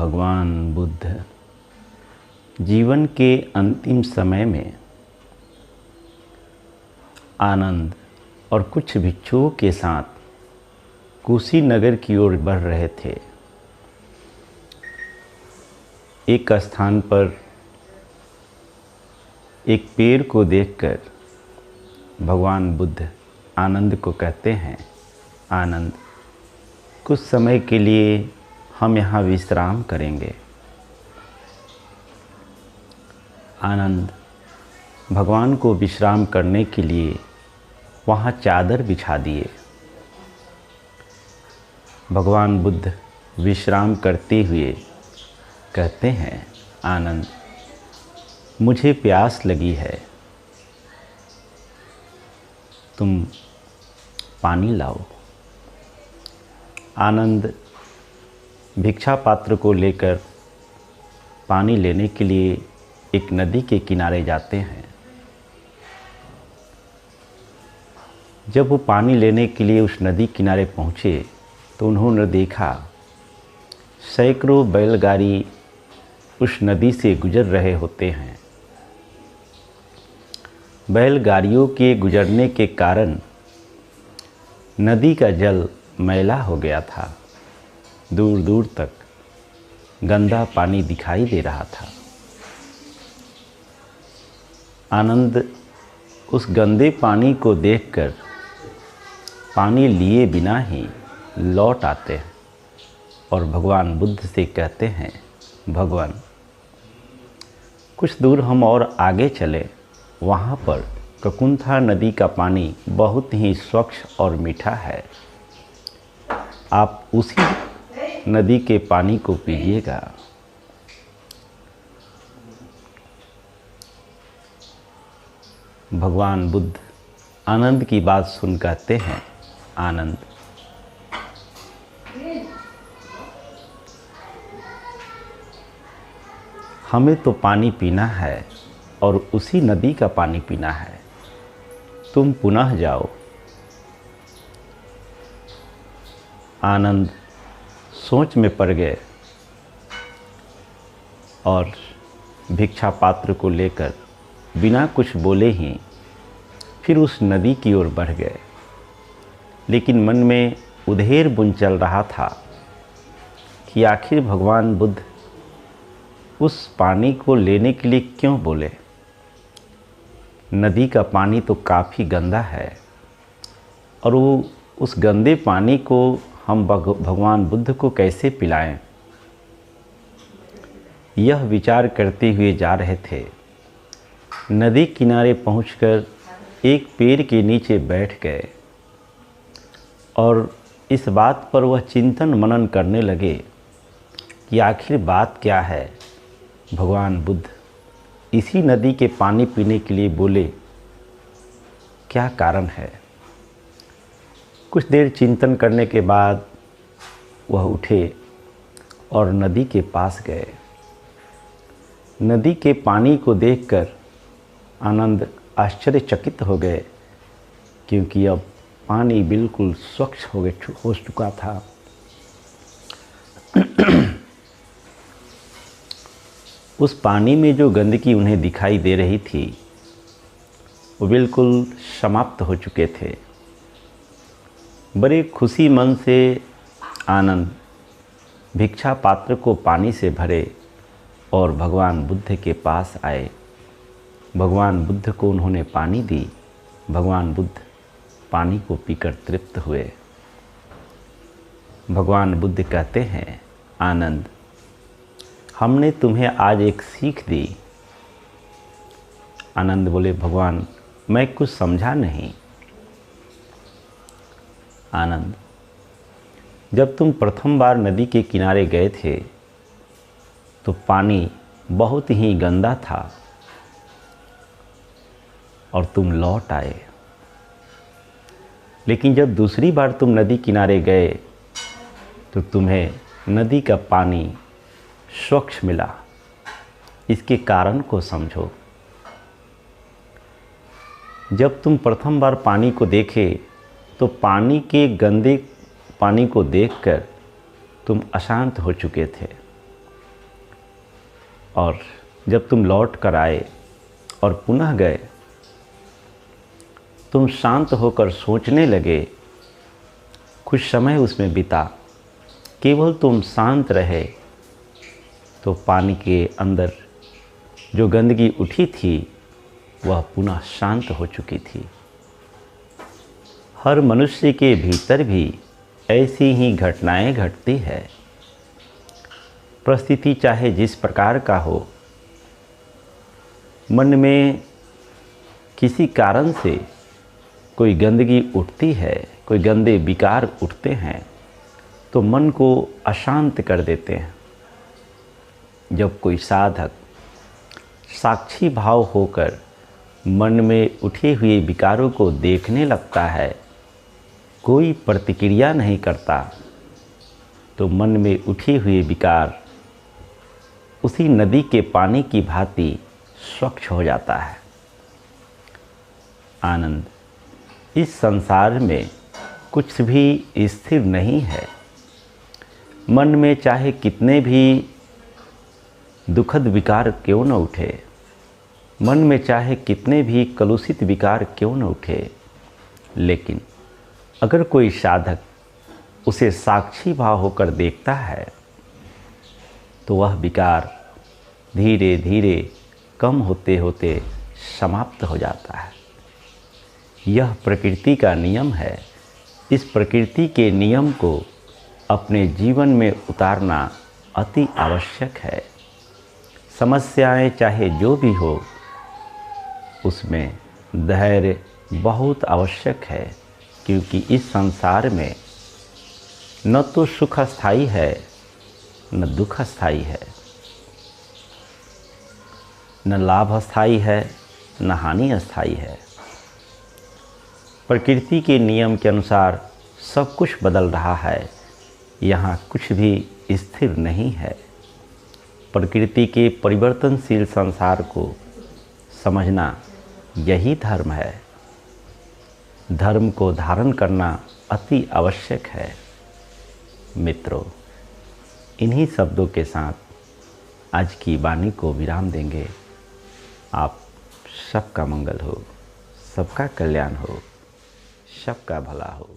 भगवान बुद्ध जीवन के अंतिम समय में आनंद और कुछ भिक्षुओं के साथ कुशीनगर की ओर बढ़ रहे थे। एक स्थान पर एक पेड़ को देखकर भगवान बुद्ध आनंद को कहते हैं, आनंद, कुछ समय के लिए हम यहाँ विश्राम करेंगे। आनंद भगवान को विश्राम करने के लिए वहाँ चादर बिछा दिए। भगवान बुद्ध विश्राम करते हुए कहते हैं, आनंद, मुझे प्यास लगी है, तुम पानी लाओ। आनंद भिक्षा पात्र को लेकर पानी लेने के लिए एक नदी के किनारे जाते हैं। जब वो पानी लेने के लिए उस नदी किनारे पहुँचे तो उन्होंने देखा सैकड़ों बैलगाड़ी उस नदी से गुजर रहे होते हैं। बैलगाड़ियों के गुजरने के कारण नदी का जल मैला हो गया था। दूर दूर तक गंदा पानी दिखाई दे रहा था। आनंद उस गंदे पानी को देखकर पानी लिए बिना ही लौट आते हैं और भगवान बुद्ध से कहते हैं, भगवान, कुछ दूर हम और आगे चले, वहाँ पर ककुंथा नदी का पानी बहुत ही स्वच्छ और मीठा है। आप उसी नदी के पानी को पीजिएगा। भगवान बुद्ध आनंद की बात सुन कहते हैं, आनंद, हमें तो पानी पीना है और उसी नदी का पानी पीना है। तुम पुनः जाओ। आनंद सोच में पड़ गए और भिक्षा पात्र को लेकर बिना कुछ बोले ही फिर उस नदी की ओर बढ़ गए। लेकिन मन में उधेर बुन चल रहा था कि आखिर भगवान बुद्ध उस पानी को लेने के लिए क्यों बोले। नदी का पानी तो काफ़ी गंदा है और वो उस गंदे पानी को हम भगवान बुद्ध को कैसे पिलाएं। यह विचार करते हुए जा रहे थे। नदी किनारे पहुंचकर एक पेड़ के नीचे बैठ गए और इस बात पर वह चिंतन मनन करने लगे कि आखिर बात क्या है। भगवान बुद्ध इसी नदी के पानी पीने के लिए बोले, क्या कारण है। कुछ देर चिंतन करने के बाद वह उठे और नदी के पास गए। नदी के पानी को देखकर आनंद आश्चर्यचकित हो गए, क्योंकि अब पानी बिल्कुल स्वच्छ हो चुका था। उस पानी में जो गंदगी उन्हें दिखाई दे रही थी वो बिल्कुल समाप्त हो चुके थे। बड़े खुशी मन से आनंद भिक्षा पात्र को पानी से भरे और भगवान बुद्ध के पास आए। भगवान बुद्ध को उन्होंने पानी दी। भगवान बुद्ध पानी को पीकर तृप्त हुए। भगवान बुद्ध कहते हैं, आनंद, हमने तुम्हें आज एक सीख दी। आनंद बोले, भगवान, मैं कुछ समझा नहीं। आनंद, जब तुम प्रथम बार नदी के किनारे गए थे तो पानी बहुत ही गंदा था और तुम लौट आए। लेकिन जब दूसरी बार तुम नदी किनारे गए तो तुम्हें नदी का पानी स्वच्छ मिला। इसके कारण को समझो। जब तुम प्रथम बार पानी को देखे तो पानी के गंदे पानी को देखकर तुम अशांत हो चुके थे, और जब तुम लौट कर आए और पुनः गए, तुम शांत होकर सोचने लगे, कुछ समय उसमें बिता, केवल तुम शांत रहे तो पानी के अंदर जो गंदगी उठी थी वह पुनः शांत हो चुकी थी। हर मनुष्य के भीतर भी ऐसी ही घटनाएं घटती है। परिस्थिति चाहे जिस प्रकार का हो, मन में किसी कारण से कोई गंदगी उठती है, कोई गंदे विकार उठते हैं तो मन को अशांत कर देते हैं। जब कोई साधक साक्षी भाव होकर मन में उठे हुए विकारों को देखने लगता है, कोई प्रतिक्रिया नहीं करता, तो मन में उठे हुए विकार उसी नदी के पानी की भांति स्वच्छ हो जाता है। आनंद, इस संसार में कुछ भी स्थिर नहीं है। मन में चाहे कितने भी दुखद विकार क्यों न उठे, मन में चाहे कितने भी कलुषित विकार क्यों न उठे, लेकिन अगर कोई साधक उसे साक्षी भाव होकर देखता है तो वह विकार धीरे धीरे कम होते होते समाप्त हो जाता है। यह प्रकृति का नियम है। इस प्रकृति के नियम को अपने जीवन में उतारना अति आवश्यक है। समस्याएं चाहे जो भी हो, उसमें धैर्य बहुत आवश्यक है, क्योंकि इस संसार में न तो सुख स्थायी है न दुख स्थायी है, न लाभ स्थायी है न हानि स्थायी है। प्रकृति के नियम के अनुसार सब कुछ बदल रहा है, यहाँ कुछ भी स्थिर नहीं है। प्रकृति के परिवर्तनशील संसार को समझना यही धर्म है। धर्म को धारण करना अति आवश्यक है। मित्रों, इन्हीं शब्दों के साथ आज की वाणी को विराम देंगे। आप सबका मंगल हो, सबका कल्याण हो, सबका भला हो।